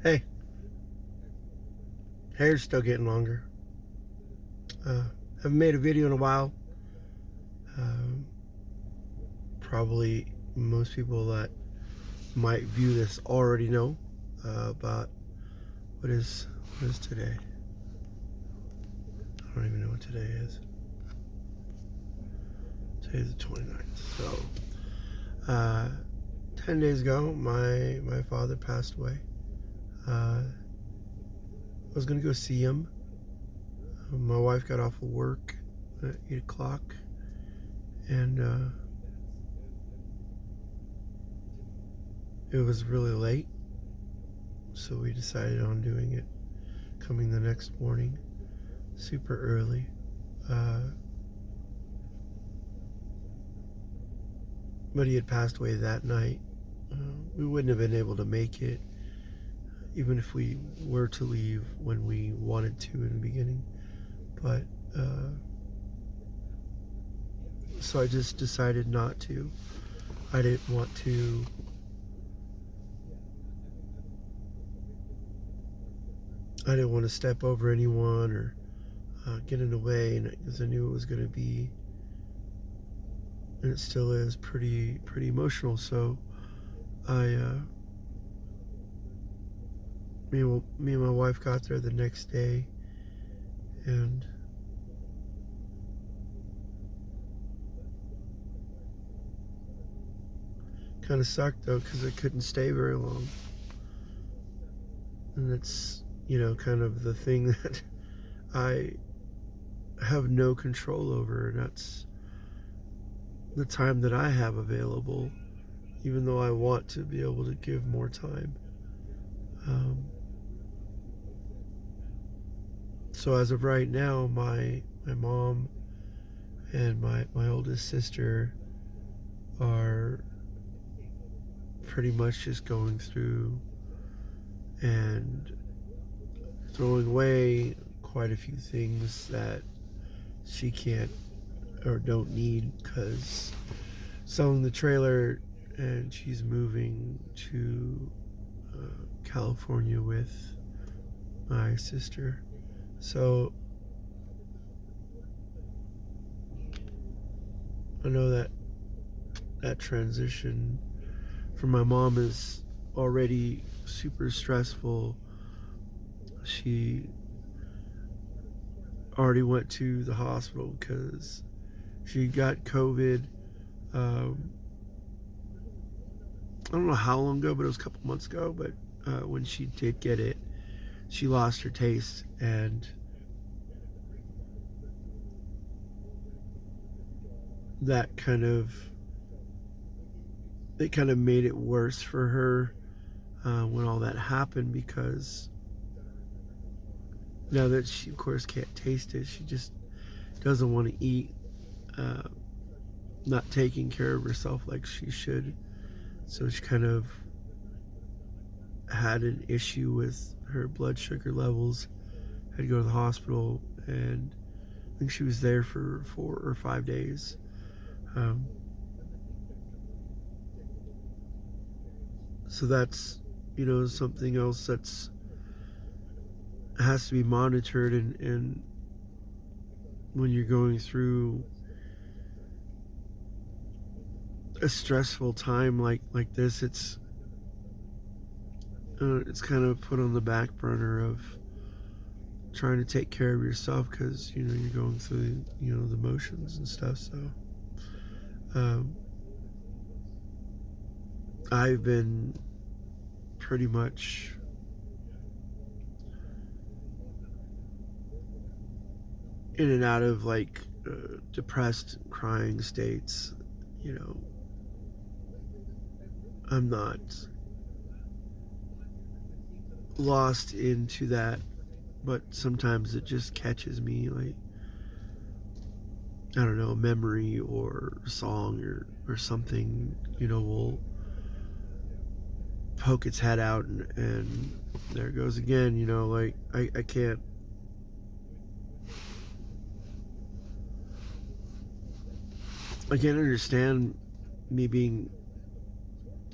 Hey, hair's still getting longer. Haven't made a video in a while. Um, Probably most people that might view this already know about what is today. I don't even know what today is. Today's the 29th. So, 10 days ago, my father passed away. I was gonna go see him. My wife got off of work at 8 o'clock, and it was really late, so we decided on doing it coming the next morning, super early. But he had passed away that night. We wouldn't have been able to make it, even if we were to leave when we wanted to in the beginning. But so I just decided not to. I didn't want to. I didn't want to step over anyone or get in the way, because I knew it was going to be, and it still is, pretty emotional. So I, me and my wife got there the next day, and kind of sucked though because I couldn't stay very long, and that's kind of the thing that I have no control over, and that's the time that I have available, even though I want to be able to give more time. So as of right now, my mom and my oldest sister are pretty much just going through and throwing away quite a few things that she can't or don't need, because selling the trailer, and she's moving to California with my sister. So I know that transition for my mom is already super stressful. She already went to the hospital because she got COVID. I don't know how long ago, but it was a couple months ago. But when she did get it, she lost her taste, and that kind of made it worse for her when all that happened, because now that she of course can't taste it, she just doesn't want to eat, uh, not taking care of herself like she should. So she kind of had an issue with her blood sugar levels, had to go to the hospital, and I think she was there for 4 or 5 days. um, so that's something else that's has to be monitored, and when you're going through a stressful time like this, it's kind of put on the back burner of trying to take care of yourself, because you're going through the motions and stuff. So um, I've been pretty much in and out of depressed crying states. I'm not lost into that, but sometimes it just catches me, like, I don't know, a memory or a song or something, will poke its head out, and there it goes again. Like, I can't understand me being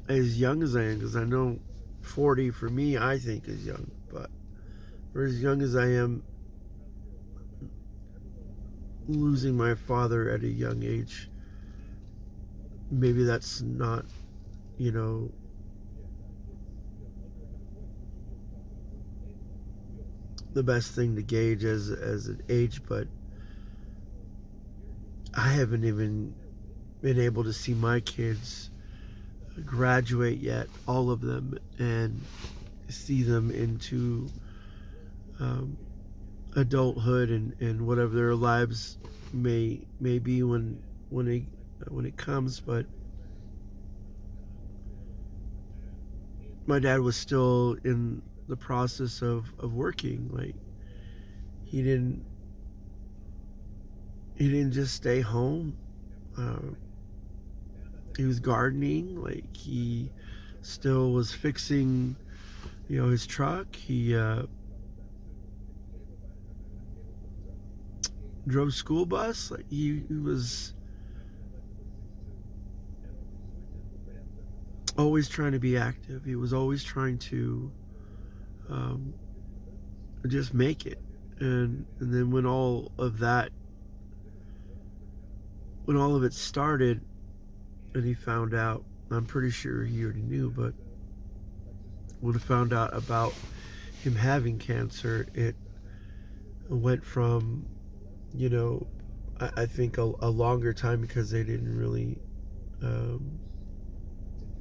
as young as I am, because I know 40 for me, I think, is young. But for as young as I am, losing my father at a young age, maybe that's not, you know, the best thing to gauge as an age, but I haven't even been able to see my kids graduate yet, all of them, and see them into adulthood and whatever their lives may be when it comes. But my dad was still in the process of working. Like he didn't just stay home. He was gardening. Like he still was fixing, his truck. He drove school bus. Like he was always trying to be active. He was always trying to just make it. And then when all of it started, and he found out, I'm pretty sure he already knew, but when he found out about him having cancer, it went from, I think a longer time, because they didn't really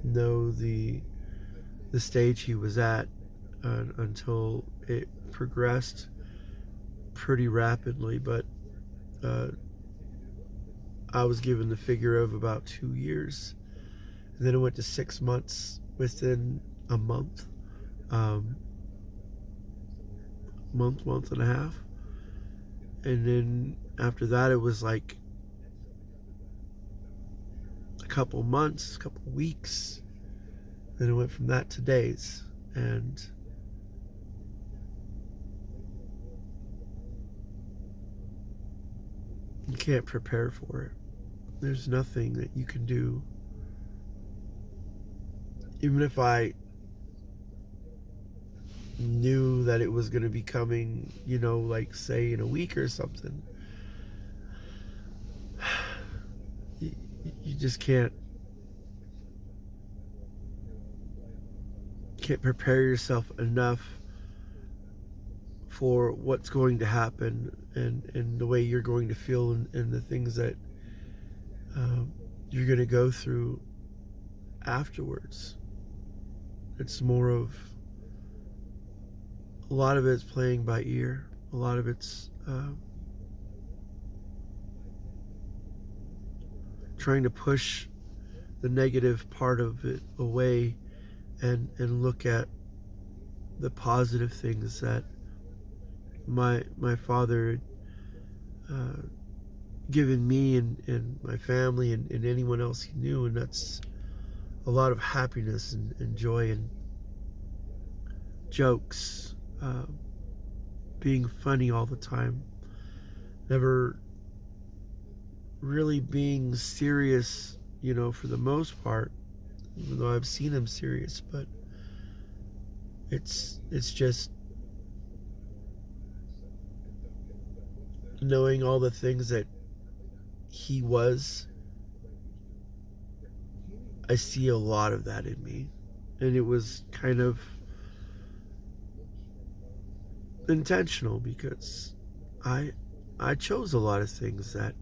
know the stage he was at until it progressed pretty rapidly. But I was given the figure of about 2 years, and then it went to 6 months within a month, month and a half, and then after that it was like a couple months, a couple weeks, then it went from that to days. And you can't prepare for it. There's nothing that you can do. Even if I knew that it was going to be coming, like say in a week or something, you just can't prepare yourself enough for what's going to happen, and the way you're going to feel, and the things that you're going to go through afterwards. It's more of, a lot of it's playing by ear. A lot of it's trying to push the negative part of it away, and look at the positive things that my father given me and my family and anyone else he knew. And that's a lot of happiness and joy and jokes, being funny all the time, never really being serious, for the most part, even though I've seen him serious. But it's just knowing all the things that he was. I see a lot of that in me, and it was kind of intentional, because I chose a lot of things that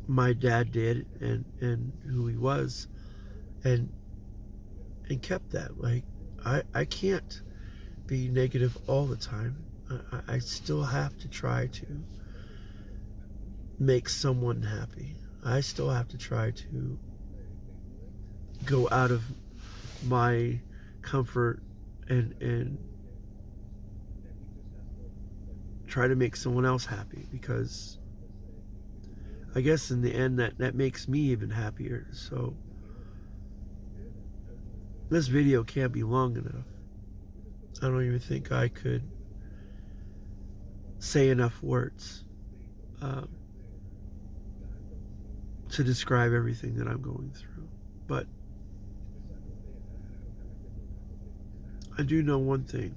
my dad did, and who he was, and kept that. Like I can't be negative all the time. I still have to try to make someone happy. I still have to try to go out of my comfort and try to make someone else happy, because I guess in the end that makes me even happier. So this video can't be long enough. I don't even think I could say enough words to describe everything that I'm going through. But I do know one thing.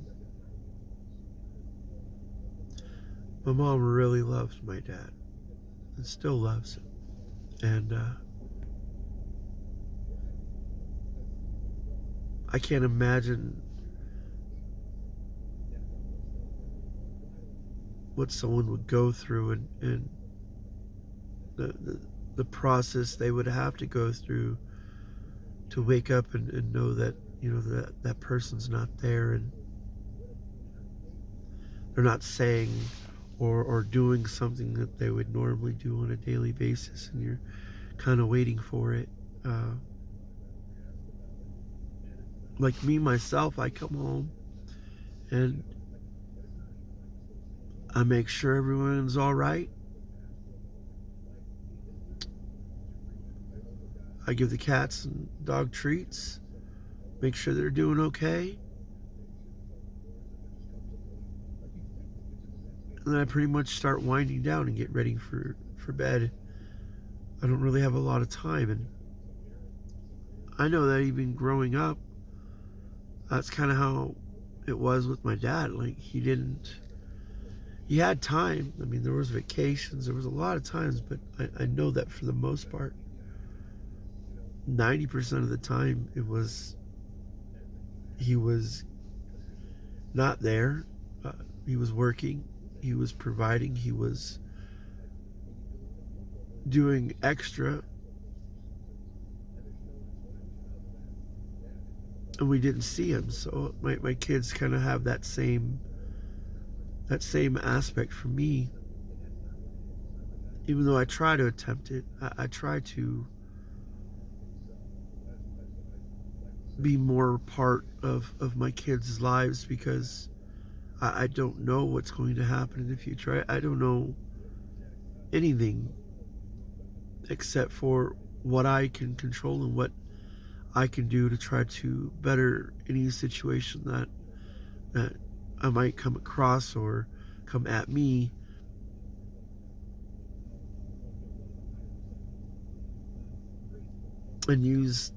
My mom really loved my dad and still loves him. And I can't imagine what someone would go through and the process they would have to go through to wake up and know that, that person's not there, and they're not saying or doing something that they would normally do on a daily basis, and you're kind of waiting for it. Like me, myself, I come home and I make sure everyone's all right. I give the cats and dog treats, make sure they're doing okay. And then I pretty much start winding down and get ready for bed. I don't really have a lot of time, and I know that even growing up, that's kind of how it was with my dad. Like, he had time. I mean, there was vacations, there was a lot of times, but I know that for the most part, 90% of the time, he was not there. He was working, he was providing, he was doing extra, and we didn't see him. So my kids kind of have that same aspect for me. Even though I try to attempt it, I try to be more part of my kids' lives, because I don't know what's going to happen in the future. I don't know anything except for what I can control and what I can do to try to better any situation that I might come across or come at me. And use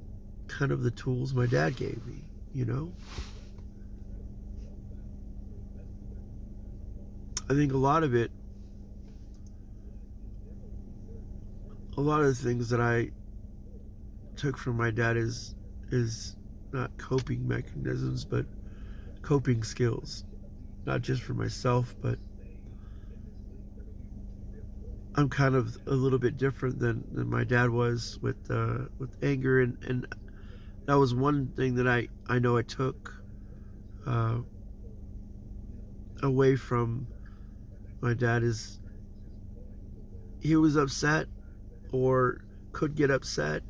kind of the tools my dad gave me, I think a lot of the things that I took from my dad is not coping mechanisms, but coping skills. Not just for myself, but I'm kind of a little bit different than my dad was with anger, and that was one thing that I know I took away from my dad. Is he was upset or could get upset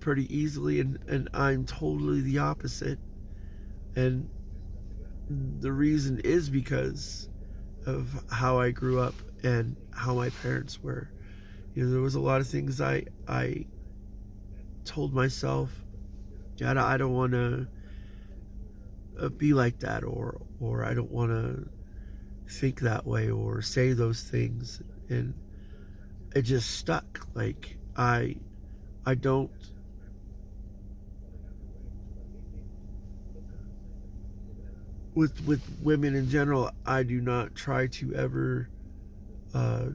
pretty easily, and I'm totally the opposite. And the reason is because of how I grew up and how my parents were. There was a lot of things I told myself, God, I don't want to be like that, or I don't want to think that way or say those things, and it just stuck. Like, I don't with women in general, I do not try to ever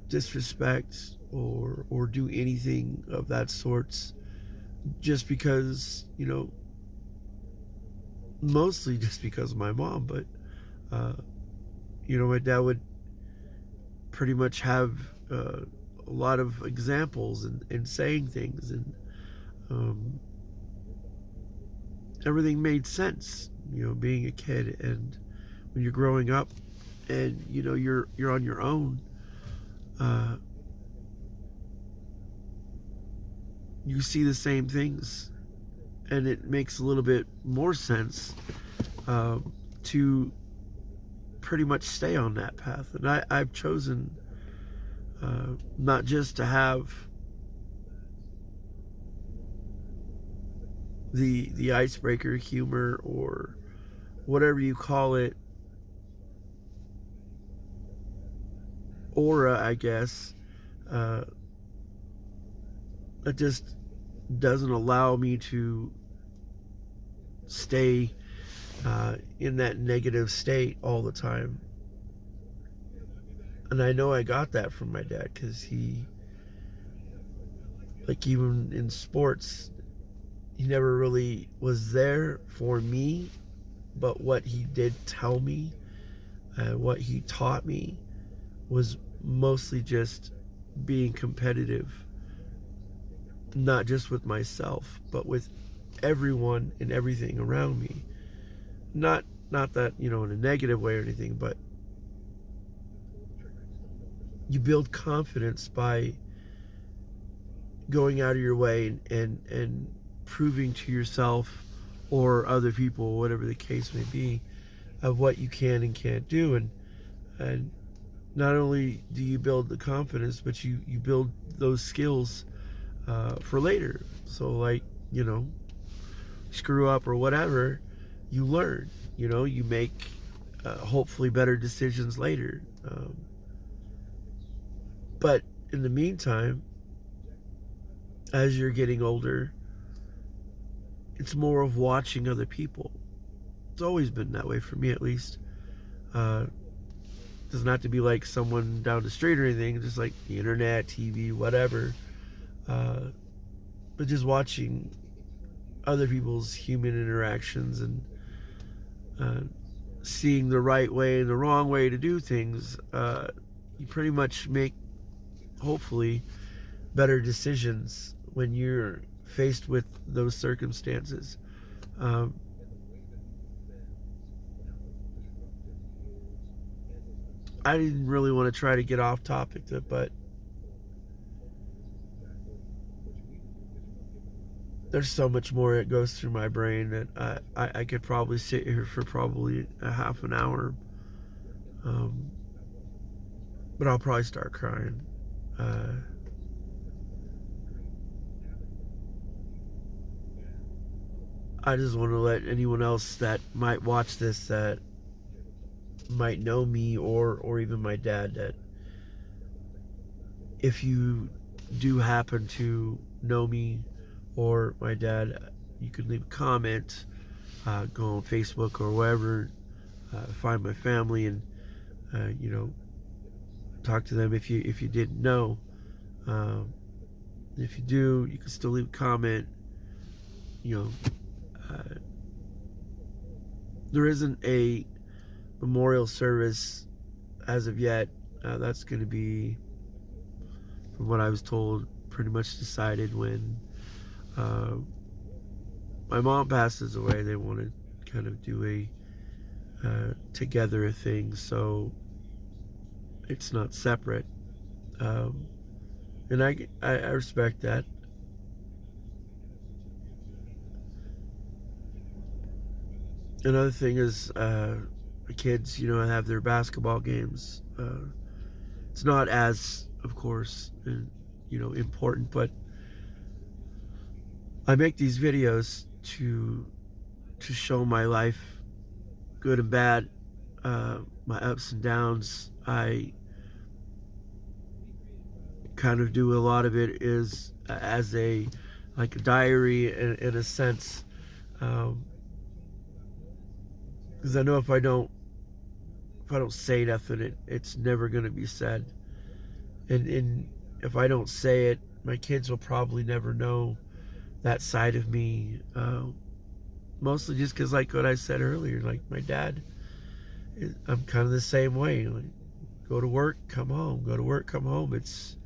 disrespect or do anything of that sorts, just because, mostly just because of my mom. But my dad would pretty much have a lot of examples and saying things, and everything made sense, being a kid. And when you're growing up and you're on your own, you see the same things, and it makes a little bit more sense to pretty much stay on that path. And I've chosen not just to have the icebreaker humor, or whatever you call it, aura, I guess, that just doesn't allow me to stay in that negative state all the time. And I know I got that from my dad because he, like, even in sports, he never really was there for me, but what he did tell me and what he taught me was mostly just being competitive, not just with myself, but with everyone and everything around me. Not that, in a negative way or anything, but you build confidence by going out of your way and proving to yourself or other people, whatever the case may be, of what you can and can't do. And not only do you build the confidence, but you build those skills for later. So, like, screw up or whatever, you learn. You make hopefully better decisions later. But in the meantime, as you're getting older, it's more of watching other people. It's always been that way for me, at least. Doesn't have to be like someone down the street or anything, just like the internet, TV, whatever. But just watching other people's human interactions and seeing the right way and the wrong way to do things, you pretty much make, hopefully, better decisions when you're faced with those circumstances. I didn't really want to try to get off topic, but there's so much more that goes through my brain that I could probably sit here for probably a half an hour. But I'll probably start crying. I just want to let anyone else that might watch this, that might know me or even my dad, that if you do happen to know me or my dad, you can leave a comment, go on Facebook or wherever, find my family and talk to them if you didn't know. If you do, you can still leave a comment. There isn't a memorial service as of yet. That's going to be, from what I was told, pretty much decided when my mom passes away. They want to kind of do a together thing, so it's not separate. And I respect that. Another thing is, the kids, have their basketball games. It's not as, of course, important, but I make these videos to show my life, good and bad, my ups and downs. I kind of do a lot of it is as a diary in a sense, because I know if I don't say nothing, it's never going to be said. And if I don't say it, my kids will probably never know that side of me. Mostly just because, like what I said earlier, like my dad, I'm kind of the same way. Like, go to work, come home. Go to work, come home. There's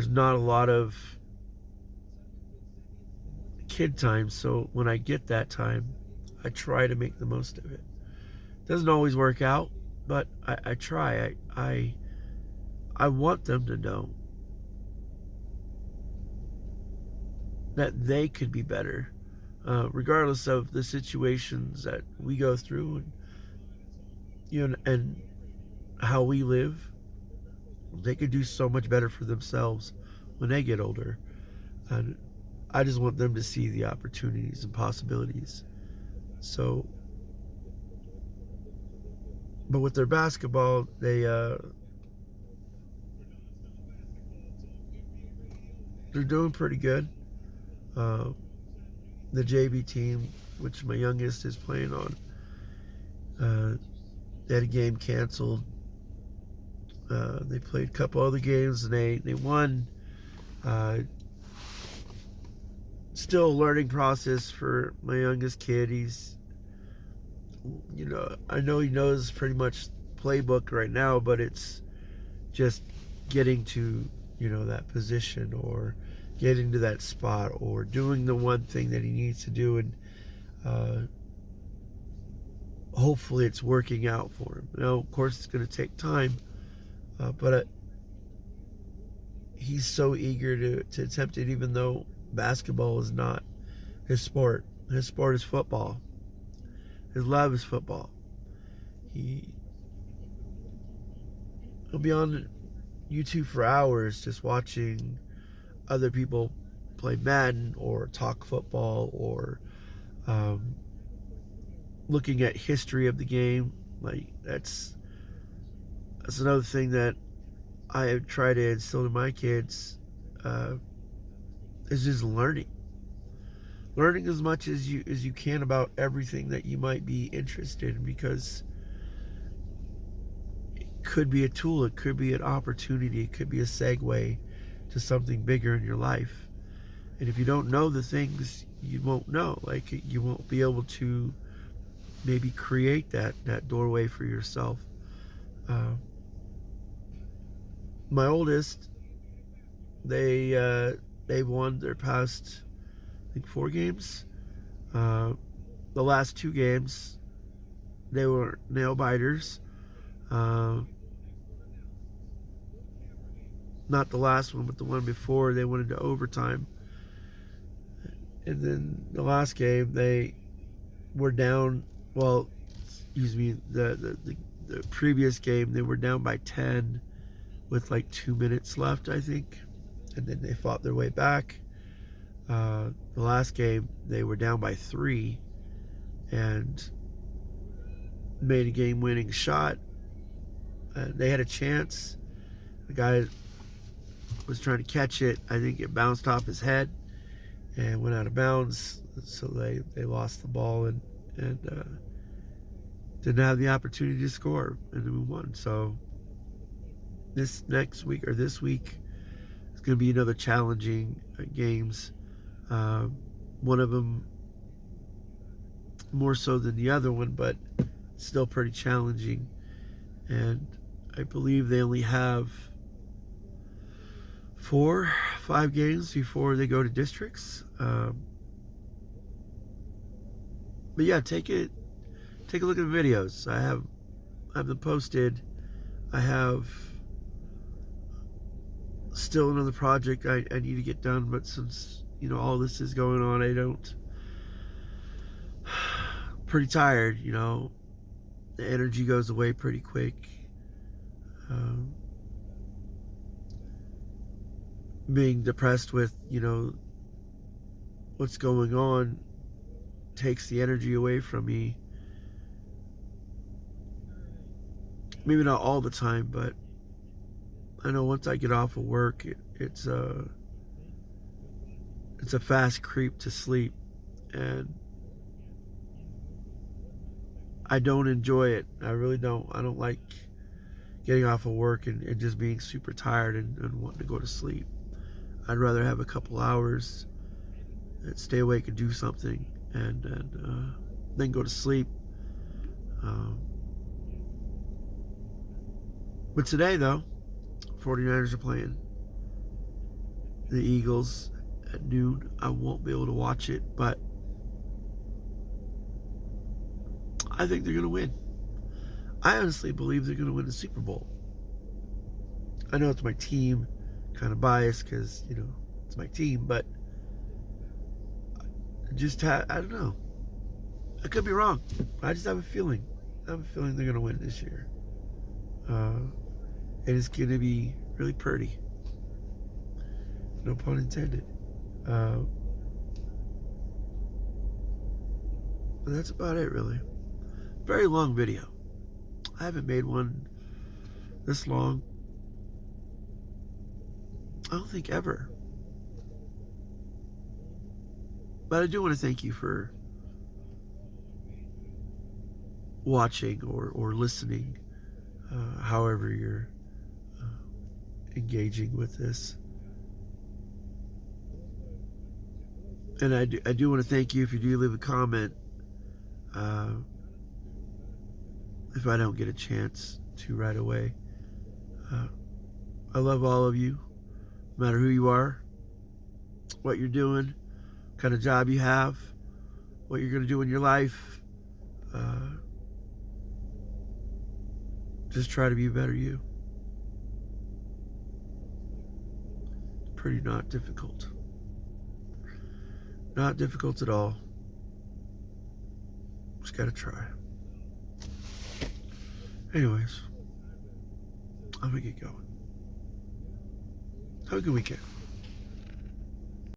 not a lot of kid time, so when I get that time, I try to make the most of it. Doesn't always work out, but I try. I want them to know that they could be better, regardless of the situations that we go through, and how we live. They could do so much better for themselves when they get older, and I just want them to see the opportunities and possibilities. So, but with their basketball, they're doing pretty good. The JV team, which my youngest is playing on, Uh, they had a game canceled. They played a couple other games and they won. Uh, Still a learning process for my youngest kid. He's, I know he knows pretty much playbook right now, but it's just getting to, that position, or getting to that spot, or doing the one thing that he needs to do, and hopefully it's working out for him. Now, of course, it's going to take time, but he's so eager to attempt it, even though basketball is not his sport. His sport is football. His love is football. He'll be on YouTube for hours just watching other people play Madden or talk football, or looking at history of the game. Like that's another thing that I have tried to instill in my kids, is just learning as much as you can about everything that you might be interested in, because it could be a tool, it could be an opportunity, it could be a segue to something bigger in your life. And if you don't know the things, you won't know. Like, you won't be able to maybe create that doorway for yourself. My oldest, they've won their past, I think, 4 games. The last 2 games, they were nail biters. Not the last one, but the one before, they went into overtime. And then the last game, they were down. Well, excuse me. The previous game, they were down by 10 with like 2 minutes left, I think, and then they fought their way back. The last game, they were down by 3 and made a game-winning shot. They had a chance. The guy was trying to catch it. I think it bounced off his head and went out of bounds. So they lost the ball and didn't have the opportunity to score, and then we won. So this week is going to be another challenging games. One of them more so than the other one, but still pretty challenging. And I believe they only have 4-5 games before they go to districts. But yeah, take a look at the videos. I have them posted. I have still another project I need to get done, but since all this is going on, I don't. Pretty tired, the energy goes away pretty quick. Being depressed with what's going on takes the energy away from me. Maybe not all the time, but I know once I get off of work, it's a fast creep to sleep, and I don't enjoy it. I really don't. I don't like getting off of work and just being super tired and wanting to go to sleep. I'd rather have a couple hours and stay awake and do something, and then go to sleep. But today, though, 49ers are playing the Eagles at noon. I won't be able to watch it, but I think they're going to win. I honestly believe they're going to win the Super Bowl. I know it's my team, kind of biased because, it's my team, but I don't know. I could be wrong. I just have a feeling. I have a feeling they're going to win this year. And it's going to be really pretty. No pun intended. But that's about it, really. Very long video. I haven't made one this long, I don't think, ever. But I do want to thank you for watching or listening, however you're engaging with this. And I do want to thank you if you do leave a comment. If I don't get a chance to right away. I love all of you, no matter who you are, what you're doing, what kind of job you have, what you're going to do in your life. Just try to be a better you. Pretty not difficult. Not difficult at all. Just got to try. Anyways, I'm going to get going. Have a good weekend.